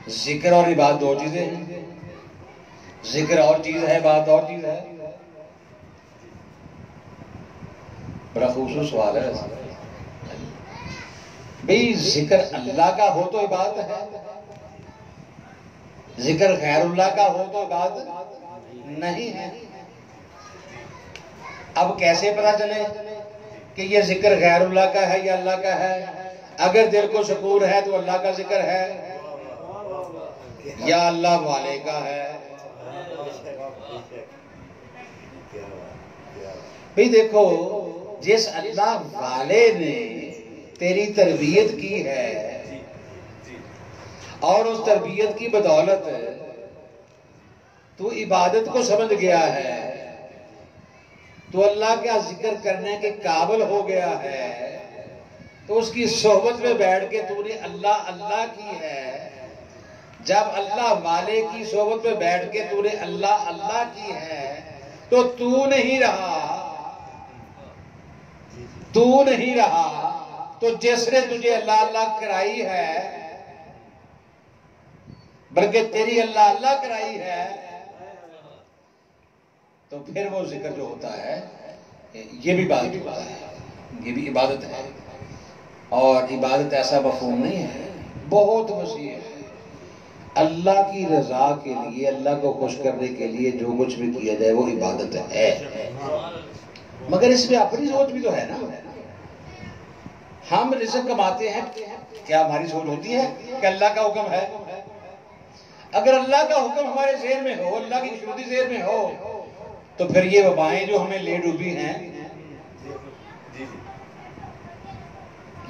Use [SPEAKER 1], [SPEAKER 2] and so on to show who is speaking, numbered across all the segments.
[SPEAKER 1] ذکر اور عبادت دو چیزیں ہیں. ذکر اور چیز ہے، بات اور چیز ہے. بڑا خوبصورت سوال ہے بھئی. ذکر اللہ کا ہو تو عبادت ہے، ذکر غیر اللہ کا ہو تو عبادت نہیں ہے. اب کیسے پتہ چلے کہ یہ ذکر غیر اللہ کا ہے یا اللہ کا ہے؟ اگر دل کو سکون ہے تو اللہ کا ذکر ہے یا اللہ والے کا ہے. بھئی دیکھو، جس اللہ والے نے تیری تربیت کی ہے اور اس تربیت کی بدولت تو عبادت کو سمجھ گیا ہے، تو اللہ کا ذکر کرنے کے قابل ہو گیا ہے، تو اس کی صحبت میں بیٹھ کے تو نے اللہ اللہ کی ہے. جب اللہ والے کی صحبت میں بیٹھ کے تو نے اللہ اللہ کی ہے تو نہیں رہا، تو نہیں رہا. تو جس نے تجھے اللہ اللہ کرائی ہے، بلکہ تیری اللہ اللہ کرائی ہے، تو پھر وہ ذکر جو ہوتا ہے یہ بھی عبادت ہوتا ہے، یہ بھی عبادت ہے. اور عبادت ایسا مفہوم نہیں ہے، بہت وسیع ہے. اللہ کی رضا کے لیے، اللہ کو خوش کرنے کے لیے جو کچھ بھی کیا جائے وہ عبادت ہے. مگر اس میں اپنی سوچ بھی تو ہے نا. ہم رزق کماتے ہیں، کیا ہماری سوچ ہوتی ہے کہ اللہ کا حکم ہے؟ اگر اللہ کا حکم ہمارے ذہن میں ہو، اللہ کی خشنودی ذہن میں ہو، تو پھر یہ وبائیں جو ہمیں لے ڈوبی ہیں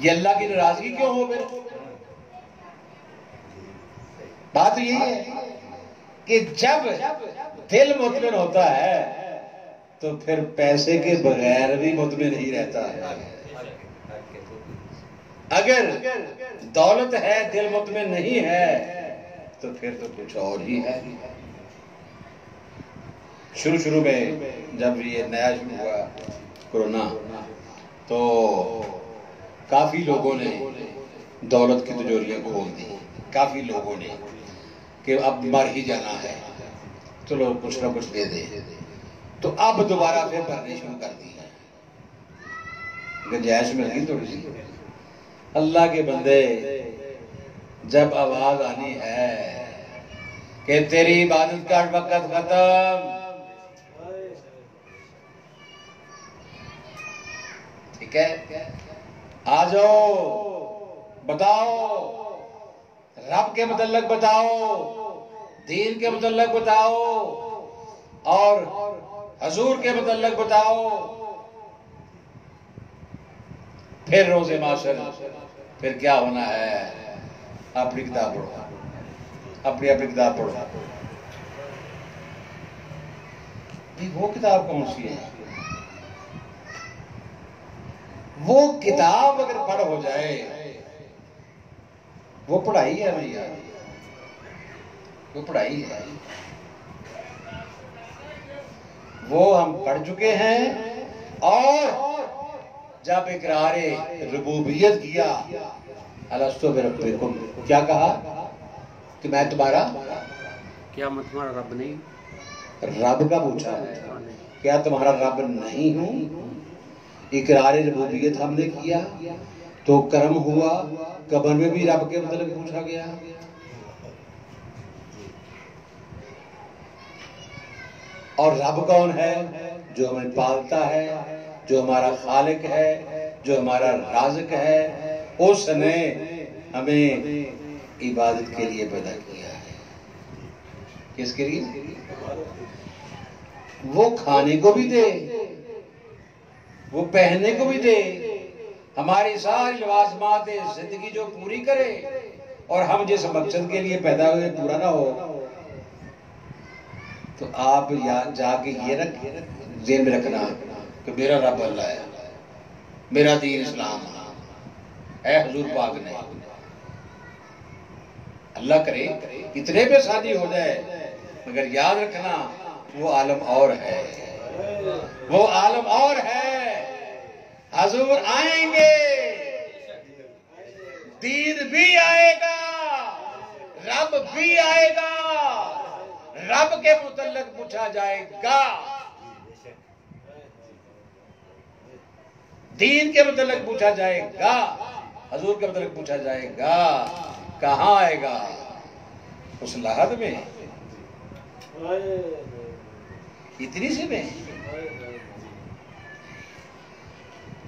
[SPEAKER 1] یہ اللہ کی ناراضگی کیوں ہو؟ پھر بات یہی ہے کہ جب دل مطمئن ہوتا ہے تو پھر پیسے کے بغیر بھی مطمئن نہیں رہتا ہے. اگر دولت ہے دل مطمئن نہیں ہے تو پھر تو کچھ اور ہی ہے. شروع میں جب یہ نیا شروع ہوا کورونا، تو کافی لوگوں نے دولت کی تجوریاں کھول دی. کافی لوگوں نے کہ اب مر ہی جانا ہے، چلو کچھ نہ کچھ دے دے. تو اب دوبارہ پھر بھرنے شروع کر دی ہے. گنجائش میں لگی تھوڑی سی. اللہ کے بندے، جب آواز آنی ہے کہ تیری عبادت کا وقت ختم، ٹھیک ہے، آ جاؤ، بتاؤ، رب کے متعلق بتاؤ، دین کے متعلق بتاؤ، اور حضور کے متعلق بتاؤ، پھر روز معاشر پھر کیا ہونا ہے؟ اپنی کتاب پڑھو، اپنی کتاب پڑھو. وہ کتاب کون سی ہے؟ وہ کتاب اگر پڑھ ہو جائے وہ پڑھائی ہے بھیا، وہ پڑھائی ہے. وہ ہم پڑھ چکے ہیں. اور جب اقرار ربوبیت کیا، الستو بربکم، کیا کہا کہ میں تمہارا،
[SPEAKER 2] کیا میں تمہارا رب نہیں؟
[SPEAKER 1] رب کا پوچھا ہے، کیا تمہارا رب نہیں ہوں؟ اقرار ربوبیت ہم نے کیا تو کرم ہوا. قبر میں بھی رب کے متعلق پوچھا گیا. اور رب کون ہے؟ جو ہمیں پالتا ہے، جو ہمارا خالق ہے، جو ہمارا رازق ہے. اس نے ہمیں عبادت کے لیے پیدا کیا ہے. کس کے لیے؟ وہ کھانے کو بھی دے، وہ پہننے کو بھی دے، ہماری ساری لوازمات زندگی جو پوری کرے، اور ہم جس مقصد کے لیے پیدا ہوئے پورا نہ ہو تو آپ جا کے یہ ذہن میں رکھنا کہ میرا رب اللہ ہے، میرا دین اسلام ہے حضور پاک نے. اللہ کرے اتنے پہ شادی ہو جائے، مگر یاد رکھنا وہ عالم اور ہے، وہ عالم اور ہے. حضور آئیں گے، دین بھی آئے گا، رب رب بھی آئے گا، رب کے متعلق پوچھا جائے گا، دین کے متعلق پوچھا جائے گا، حضور کے متعلق پوچھا جائے گا۔ کہاں آئے گا؟ اس لحد میں، اتنی سی میں۔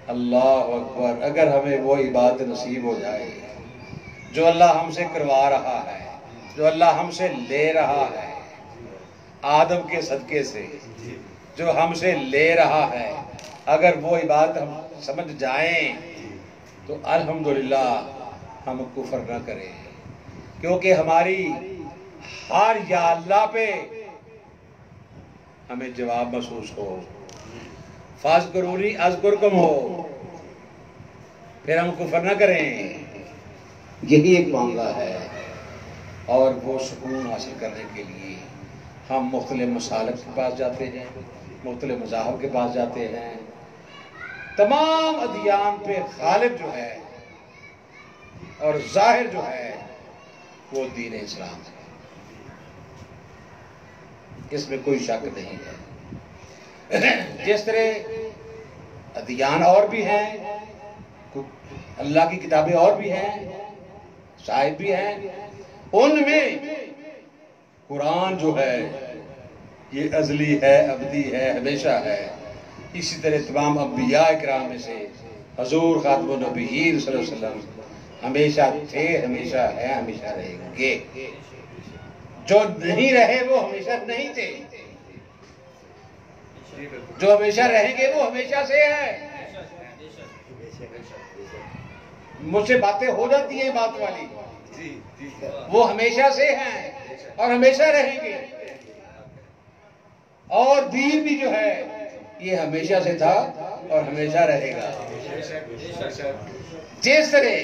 [SPEAKER 1] اللہ اکبر، اگر ہمیں وہ عبادت نصیب ہو جائے جو اللہ ہم سے کروا رہا ہے، جو اللہ ہم سے لے رہا ہے، آدم کے صدقے سے جو ہم سے لے رہا ہے، اگر وہ عبادت ہم سمجھ جائیں تو الحمدللہ ہم کفر نہ کریں، کیونکہ ہماری ہر یا اللہ پہ ہمیں جواب محسوس ہو، فاذکرونی اذکرکم ہو، پھر ہم کفر نہ کریں۔ یہی ایک معاملہ ہے، اور وہ سکون حاصل کرنے کے لیے ہم مختلف مسالک کے پاس جاتے ہیں، مختلف مذاہب کے پاس جاتے ہیں۔ تمام ادیان پہ غالب جو ہے اور ظاہر جو ہے وہ دین اسلام ہے، اس میں کوئی شک نہیں ہے۔ جس طرح ادیان اور بھی ہیں، اللہ کی کتابیں اور بھی ہیں، صاحب بھی ہیں، ان میں قرآن جو ہے یہ ازلی ہے، ابدی ہے، ہمیشہ ہے۔ اسی طرح تمام انبیاء اکرام میں سے حضور خاتم النبیین صلی اللہ علیہ وسلم ہمیشہ تھے، ہمیشہ ہیں، ہمیشہ رہیں گے۔ جو نہیں رہے وہ ہمیشہ نہیں تھے، جو ہمیشہ رہیں گے وہ ہمیشہ سے ہے۔ مجھ سے باتیں ہو جاتی ہیں بات والی، وہ ہمیشہ سے ہیں اور ہمیشہ رہیں گے۔ اور دین بھی جو ہے یہ ہمیشہ سے تھا اور ہمیشہ رہے گا۔ جس طرح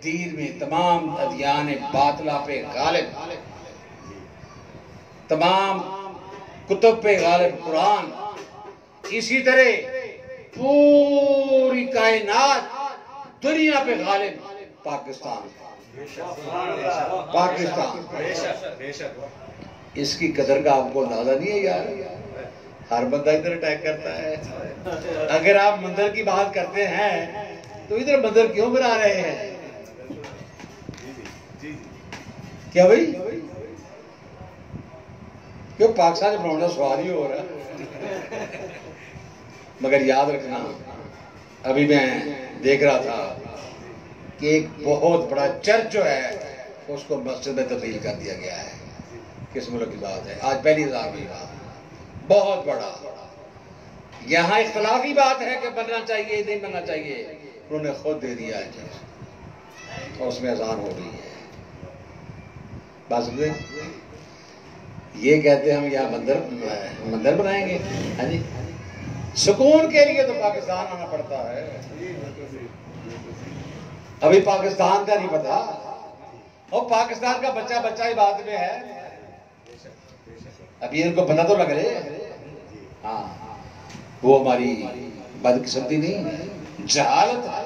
[SPEAKER 1] دین میں تمام ادیان باطلہ پہ غالب، تمام کتب پہ غالب قرآن، اسی طرح پوری کائنات دنیا پہ غالب پاکستان۔ اس کی قدر کا آپ کو اندازہ نہیں ہے یار، ہر بندہ ادھر اٹیک کرتا ہے۔ اگر آپ مندر کی بات کرتے ہیں تو ادھر مندر کیوں بنا رہے ہیں؟ کیا بھائی؟ کیوں پاکستان میں بنانا سوال ہی ہو رہا۔ مگر یاد رکھنا، ابھی میں دیکھ رہا تھا کہ ایک بہت بڑا چرچ جو ہے اس کو مسجد میں تبدیل کر دیا گیا ہے۔ کس ملک کی بات ہے؟ آج پہلی ہزار کی بات، بہت بڑا۔ یہاں اختلافی بات ہے کہ بننا چاہیے نہیں بننا چاہیے، انہوں نے خود دے دیا ہے اور اس میں اذان ہو رہی ہے۔ بات سمجھے؟ یہ کہتے ہیں ہم یہاں مندر بنائیں گے، ہاں جی، سکون کے لیے تو پاکستان آنا پڑتا ہے۔ ابھی پاکستان کا نہیں پتا، اور پاکستان کا بچہ بچہ ہی بات میں ہے، ابھی ان کو پتہ تو لگ رہے۔ ہاں، وہ ہماری بدقسمتی نہیں ہے، جہالت ہے۔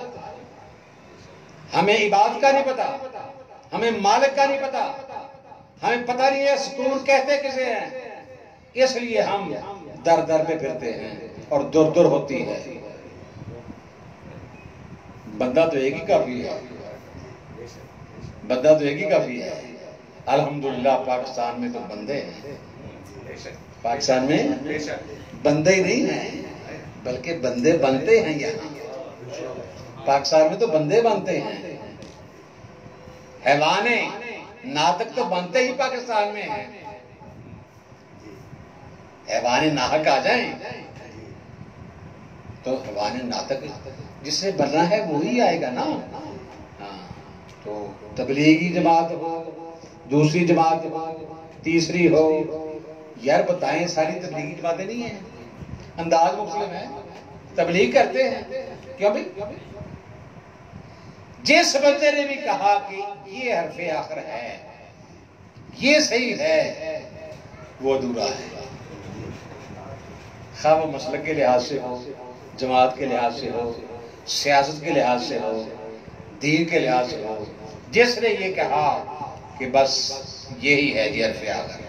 [SPEAKER 1] ہمیں عبادت کا نہیں پتا، ہمیں مالک کا نہیں پتا، ہمیں پتہ نہیں ہے سکون کہتے کسے ہیں، اس لیے ہم در در پہ پھرتے ہیں اور دور دور ہوتی ہے۔ بندہ تو ایک ہی کافی ہے، بندہ تو ایک ہی کافی ہے۔ الحمدللہ پاکستان میں تو بندے ہیں، پاکستان میں بندے ہی نہیں ہیں بلکہ بندے بنتے ہیں۔ یہاں پاکستان میں تو بندے بنتے ہیں، حیوانے ناطق تو بنتے ہی پاکستان میں ہیں۔ حیوانے ناحق آ جائیں تو حیوانے ناطق جس سے بننا ہے وہی آئے گا نا۔ تو تبلیغی جماعت ہو، دوسری جماعت ہو، تیسری ہو، یار بتائیں ساری تبلیغی جماعتیں نہیں ہیں، انداز مختلف ہے، تبلیغ کرتے ہیں، کیوں بھائی؟ جس بندے نے بھی کہا کہ یہ حرف آخر ہے، یہ صحیح ہے، وہ ادھورا ہے، خواہ وہ مسلک کے لحاظ سے ہو، جماعت کے لحاظ سے ہو، سیاست کے لحاظ سے ہو، دین کے لحاظ سے ہو۔ جس نے یہ کہا کہ بس یہی ہے جی حرف آخر.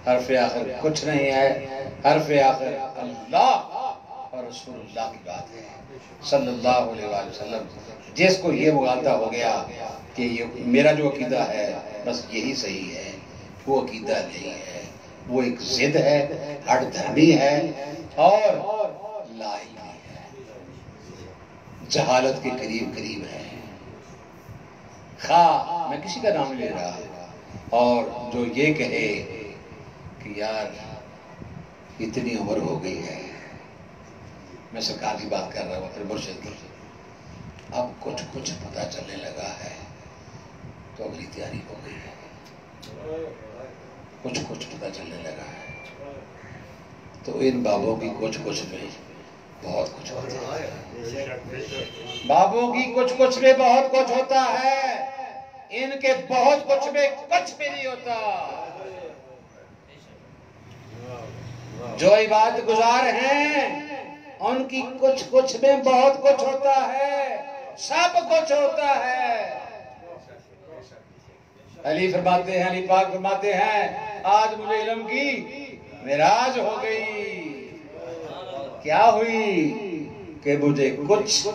[SPEAKER 1] حرف آخر کچھ نہیں ہے، حرف آخر اللہ اور رسول اللہ کی بات ہے صلی اللہ علیہ وآلہ وسلم. جس کو یہ مغالطہ ہو گیا کہ یہ میرا جو عقیدہ ہے بس یہی صحیح ہے، وہ عقیدہ نہیں ہے، وہ ایک ضد ہے، ہٹ دھرمی ہے اور لا علمی ہے، جہالت کے قریب قریب ہے. خواہ میں کسی کا نام لے رہا اور جو یہ کہے کہ یار اتنی عمر ہو گئی ہے، میں سرکار کی بات کر رہا ہوں پھر مرشد کی، اب کچھ پتہ چلنے لگا ہے تو اگلی تیاری ہو گئی ہے، کچھ پتہ چلنے لگا ہے تو ان بابوں کی کچھ میں بہت کچھ ہوتا ہے. بابوں کی کچھ میں بہت کچھ ہوتا ہے، ان کے بہت کچھ میں کچھ بھی نہیں ہوتا. جو عبادت گزار ہیں ان کی کچھ میں بہت کچھ ہوتا ہے، سب کچھ ہوتا ہے. علی فرماتے ہیں، علی پاک فرماتے ہیں آج مجھے علم کی معراج ہو گئی. کیا ہوئی کہ مجھے کچھ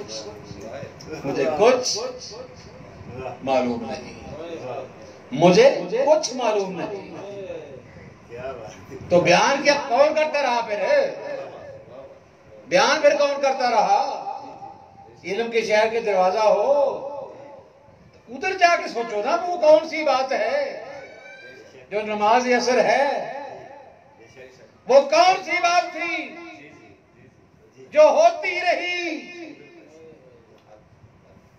[SPEAKER 1] معلوم نہیں، مجھے کچھ معلوم نہیں. تو بیان کیا کون کرتا رہا؟ بیان پھر کون کرتا رہا؟ علم کے شہر کے دروازہ ہو ادھر جا کے سوچو نا، وہ کون سی بات ہے جو نماز اثر ہے؟ وہ کون سی بات تھی جو ہوتی رہی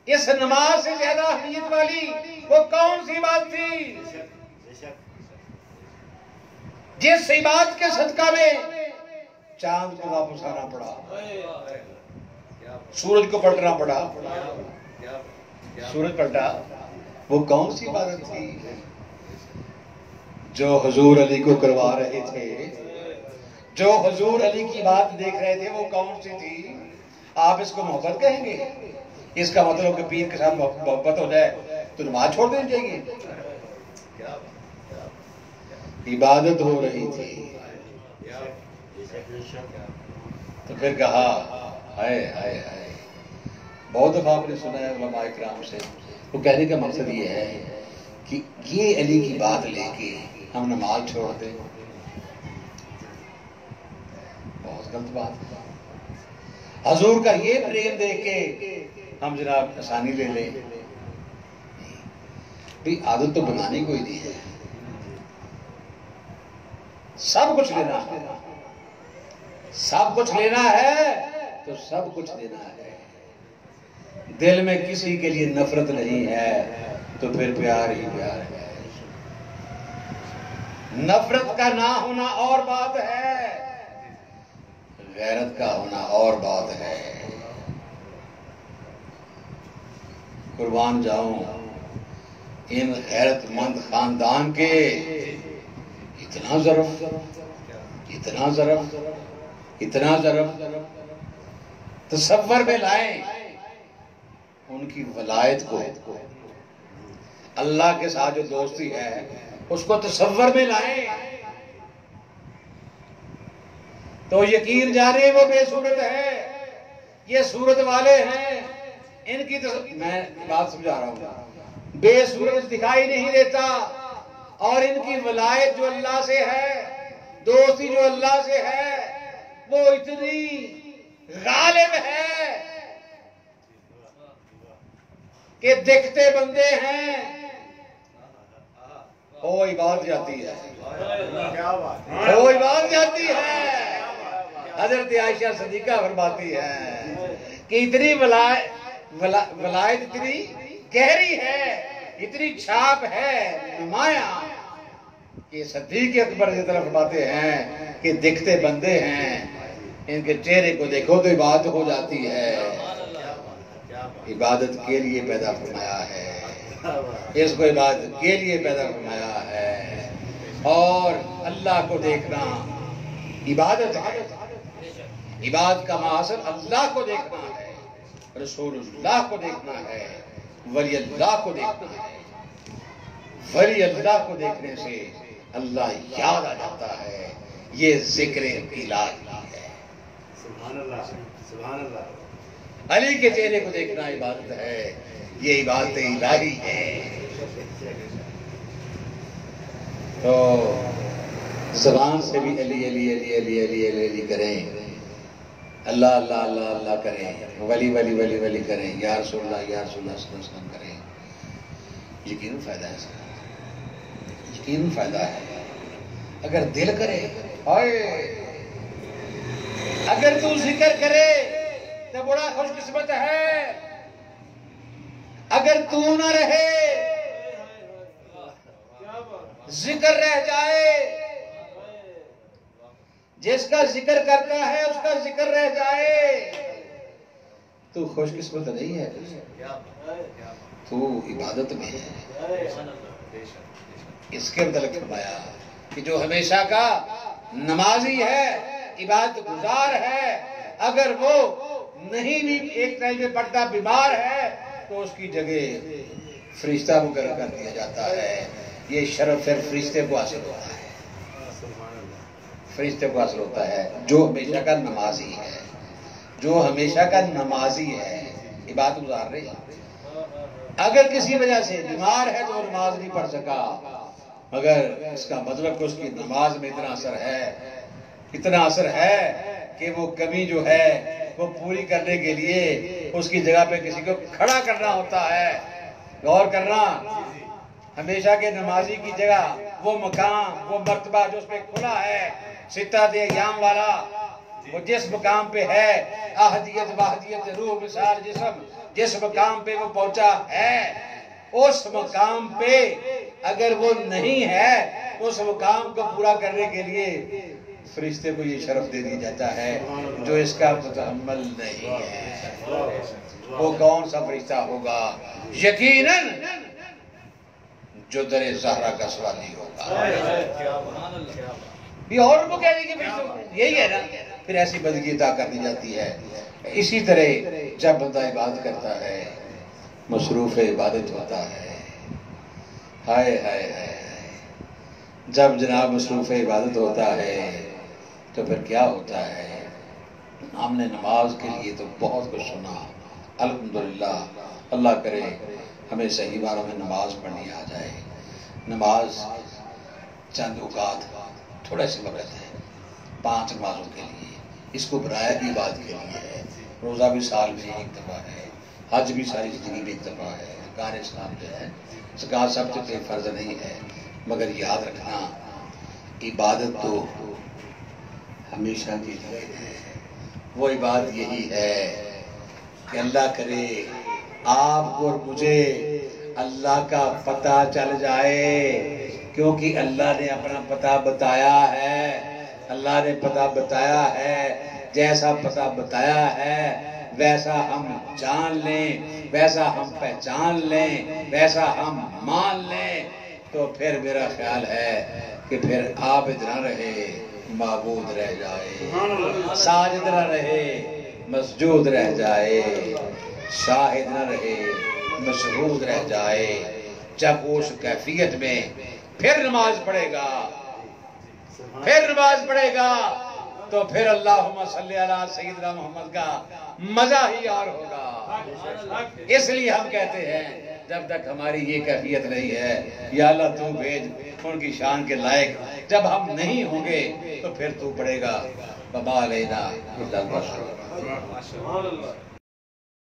[SPEAKER 1] اس نماز سے زیادہ اہمیت والی؟ وہ کون سی بات تھی جس عبادت کے صدقہ میں چاند کو واپس آنا پڑا، سورج کو پلٹنا پڑا، سورج پلٹا؟ وہ کون سی عبادت تھی جو حضور علی کو کروا رہے تھے، جو حضور علی کی بات دیکھ رہے تھے؟ وہ کون سی تھی؟ آپ اس کو محبت کہیں گے؟ اس کا مطلب کہ پیر کے ساتھ محبت ہو جائے تو نماز چھوڑ دینی چاہیے؟ عبادت ہو رہی تھی تو پھر کہا ہائے ہائے ہائے. بہت دفعہ آپ نے سنا ہے علماء کرام سے، وہ کہنے کا مقصد یہ ہے کہ یہ علی کی بات لے کے ہم نماز چھوڑ دیں، بہت غلط بات ہے. حضور کا یہ پریم دیکھ کے ہم جناب آسانی لے لیں، بھی عادت تو بنانی کوئی نہیں ہے. سب کچھ لینا ہے، سب کچھ لینا ہے تو سب کچھ لینا ہے. دل میں کسی کے لیے نفرت نہیں ہے تو پھر پیار ہی پیار ہے. نفرت کا نہ ہونا اور بات ہے، غیرت کا ہونا اور بات ہے. قربان جاؤں ان غیرت مند خاندان کے اتنا ضرب تصور میں لائیں ان کی ولایت کو، اللہ کے ساتھ جو دوستی ہے اس کو تصور میں لائیں تو یقین جانے وہ بے صورت ہے. یہ صورت والے ہیں، ان کی میں بات سمجھا رہا ہوں، بے صورت دکھائی نہیں دیتا اور ان کی ولایت جو اللہ سے ہے، دوستی جو اللہ سے ہے، وہ اتنی غالب ہے کہ دیکھتے بندے ہیں ہوئی بات جاتی ہے، ہوئی بات جاتی ہے. حضرت عائشہ صدیقہ فرماتی ہے کہ اتنی ولایت اتنی گہری ہے، اتنی چھاپ ہے نمایاں کہ صدیق اکبر کی طرف فرماتے ہیں کہ دیکھتے بندے ہیں، ان کے چہرے کو دیکھو تو عبادت ہو جاتی ہے. عبادت کے لیے پیدا فرمایا ہے، اس کو عبادت کے لیے پیدا فرمایا ہے. اور اللہ کو دیکھنا عبادت ہے، عبادت کا مقصد اللہ کو دیکھنا ہے، رسول اللہ کو دیکھنا ہے، ولی اللہ کو دیکھنا ہے. ولی اللہ کو دیکھنے سے اللہ یاد آ جاتا ہے. یہ ذکر الہی ہے.
[SPEAKER 3] سبحان اللہ سبحان اللہ.
[SPEAKER 1] علی کے چہرے کو دیکھنا عبادت ہے. یہ عبادت الہی ہے. تو زبان سے بھی علی علی علی علی علی علی علی کریں, اللہ اللہ اللہ اللہ کریں, ولی ولی ولی ولی کریں, یا رسول اللہ یا رسول اللہ صلی اللہ علیہ وسلم کریں. یقین فائدہ ہے اس کا, یقین فائدہ ہے. اگر دل کرے, اگر تو ذکر کرے تو بڑا خوش قسمت ہے. اگر تو نہ رہے, ذکر رہ جائے, جس کا ذکر کرتا ہے اس کا ذکر رہ جائے, تو خوش قسمت نہیں ہے, تو عبادت میں ہے. اس کے متعلق فرمایا کہ جو ہمیشہ کا نمازی ہے, عبادت گزار ہے, اگر وہ نہیں بھی ایک ٹائم میں پڑتا, بیمار ہے, تو اس کی جگہ فرشتہ مقرر کر دیا جاتا ہے. یہ شرف پھر فرشتے کو حاصل ہوتا ہے, فرشتے کو حاصل ہوتا ہے جو ہمیشہ کا نمازی ہے. جو ہمیشہ کا نمازی ہے, عبادت گزار رہے. اگر کسی وجہ سے بیمار ہے تو وہ نماز نہیں پڑھ سکا, مگر اس کا مطلب کہ اس کی نماز میں اتنا اثر ہے, اتنا اثر ہے کہ وہ کمی جو ہے وہ پوری کرنے کے لیے اس کی جگہ پہ کسی کو کھڑا کرنا ہوتا ہے. غور کرنا, ہمیشہ کے نمازی کی جگہ وہ مقام, وہ مرتبہ جو اس پہ کھلا ہے, ستت ایام والا, وہ جس مقام پہ ہے, احدیت واحدیت روح مثال جسم, جس مقام پہ وہ پہنچا ہے, اس مقام پہ اگر وہ نہیں ہے تو اس مقام کو پورا کرنے کے لیے فرشتے کو یہ شرف دے دیا جاتا ہے جو اس کا متحمل نہیں ہے. وہ کون سا فرشتہ ہوگا؟ یقیناً جو در زہرا کا سوالی ہوگا. یہ اور وہ کہہ رہی کہ یہی ہے نا, پھر ایسی بندگی عطا کر دی جاتی ہے. اسی طرح جب بندہ عبادت کرتا ہے, مصروف عبادت ہوتا ہے, ہائے ہائے ہائے, جب جناب مصروف عبادت ہوتا ہے تو پھر کیا ہوتا ہے؟ ہم نے نماز کے لیے تو بہت کچھ سنا, الحمدللہ. اللہ کرے ہمیں صحیح باروں میں نماز پڑھنی آ جائے. نماز چند اوقات, تھوڑے سے وقت ہے 5 نمازوں کے لیے. اس کو برائے عبادت کے لیے ہے. روزہ بھی سال میں ایک دفعہ ہے, حج بھی ساری زندگی میں ایک دفعہ ہے, ارکان اسلام جو ہے, زکوٰۃ سب سے کوئی فرض نہیں ہے. مگر یاد رکھنا, عبادت تو ہمیشہ کے لیے ہے. وہ عبادت یہی ہے کہ اللہ کرے آپ کو اور مجھے اللہ کا پتہ چل جائے, کیونکہ اللہ نے اپنا پتہ بتایا ہے. اللہ نے پتہ بتایا ہے, جیسا پتہ بتایا ہے ویسا ہم جان لیں, ویسا ہم پہچان لیں, ویسا ہم مان لیں, تو پھر میرا خیال ہے کہ پھر عابد نہ رہے معبود رہ جائے, ساجد نہ رہے مسجود رہ جائے, شاہد نہ رہے مشہود رہ جائے. جب اس کیفیت میں پھر نماز پڑھے گا, پھر نماز پڑھے گا, تو پھر اللہم صلی علی سیدنا محمد کا مزہ ہی اور ہوگا. اس لیے ہم کہتے ہیں جب تک ہماری یہ کیفیت نہیں ہے, یا اللہ تو بھیج ان کی شان کے لائق. جب ہم نہیں ہوں گے تو پھر تو پڑھے گا وما علینا الا البلاغ.